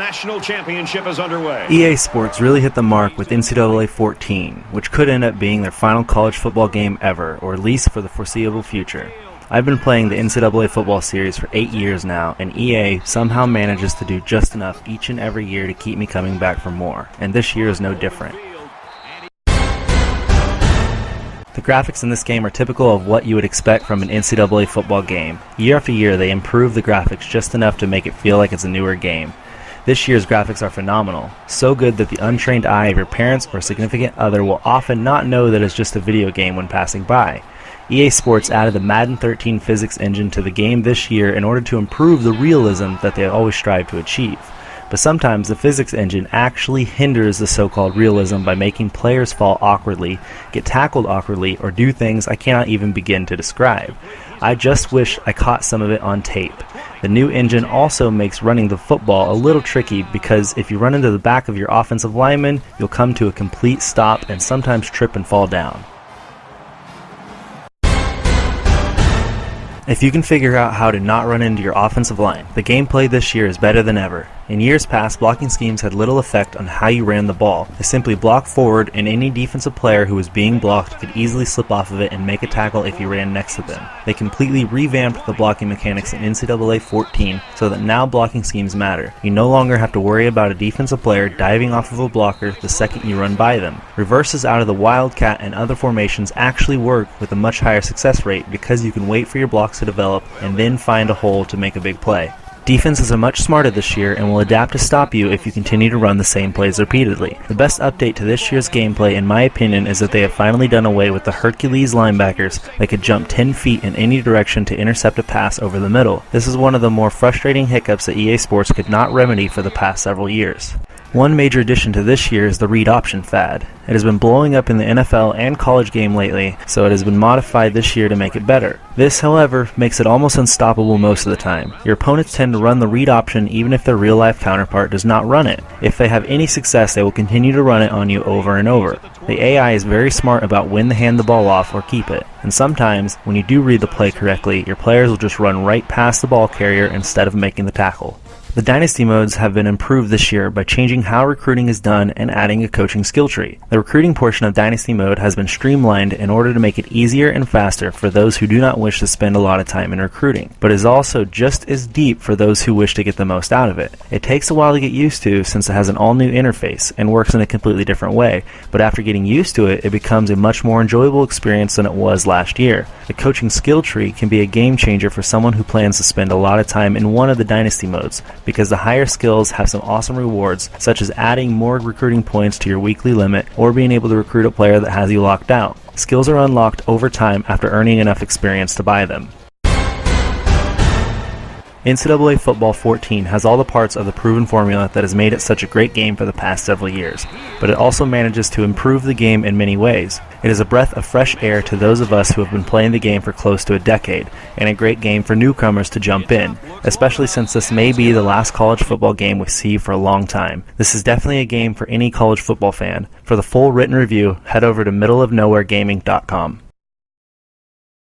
national championship is underway. EA Sports really hit the mark with NCAA 14, which could end up being their final college football game ever, or at least for the foreseeable future. I've been playing the NCAA Football series for 8 years now, and EA somehow manages to do just enough each and every year to keep me coming back for more, and this year is no different. The graphics in this game are typical of what you would expect from an NCAA football game. Year after year, they improve the graphics just enough to make it feel like it's a newer game. This year's graphics are phenomenal, so good that the untrained eye of your parents or significant other will often not know that it's just a video game when passing by. EA Sports added the Madden 13 physics engine to the game this year in order to improve the realism that they always strive to achieve. But sometimes the physics engine actually hinders the so-called realism by making players fall awkwardly, get tackled awkwardly, or do things I cannot even begin to describe. I just wish I caught some of it on tape. The new engine also makes running the football a little tricky because if you run into the back of your offensive lineman, you'll come to a complete stop and sometimes trip and fall down. If you can figure out how to not run into your offensive line, the gameplay this year is better than ever. In years past, blocking schemes had little effect on how you ran the ball. They simply blocked forward, and any defensive player who was being blocked could easily slip off of it and make a tackle if you ran next to them. They completely revamped the blocking mechanics in NCAA 14 so that now blocking schemes matter. You no longer have to worry about a defensive player diving off of a blocker the second you run by them. Reverses out of the Wildcat and other formations actually work with a much higher success rate because you can wait for your blocks to develop and then find a hole to make a big play. Defenses are much smarter this year and will adapt to stop you if you continue to run the same plays repeatedly. The best update to this year's gameplay, in my opinion, is that they have finally done away with the Hercules linebackers that could jump 10 feet in any direction to intercept a pass over the middle. This is one of the more frustrating hiccups that EA Sports could not remedy for the past several years. One major addition to this year is the read option fad. It has been blowing up in the NFL and college game lately, so it has been modified this year to make it better. This, however, makes it almost unstoppable most of the time. Your opponents tend to run the read option even if their real-life counterpart does not run it. If they have any success, they will continue to run it on you over and over. The AI is very smart about when to hand the ball off or keep it, and sometimes, when you do read the play correctly, your players will just run right past the ball carrier instead of making the tackle. The Dynasty modes have been improved this year by changing how recruiting is done and adding a coaching skill tree. The recruiting portion of Dynasty mode has been streamlined in order to make it easier and faster for those who do not wish to spend a lot of time in recruiting, but is also just as deep for those who wish to get the most out of it. It takes a while to get used to since it has an all-new interface and works in a completely different way, but after getting used to it, it becomes a much more enjoyable experience than it was last year. The coaching skill tree can be a game changer for someone who plans to spend a lot of time in one of the Dynasty modes, because the higher skills have some awesome rewards, such as adding more recruiting points to your weekly limit or being able to recruit a player that has you locked out. Skills are unlocked over time after earning enough experience to buy them. NCAA Football 14 has all the parts of the proven formula that has made it such a great game for the past several years, but it also manages to improve the game in many ways. It is a breath of fresh air to those of us who have been playing the game for close to a decade, and a great game for newcomers to jump in, especially since this may be the last college football game we see for a long time. This is definitely a game for any college football fan. For the full written review, head over to middleofnowheregaming.com.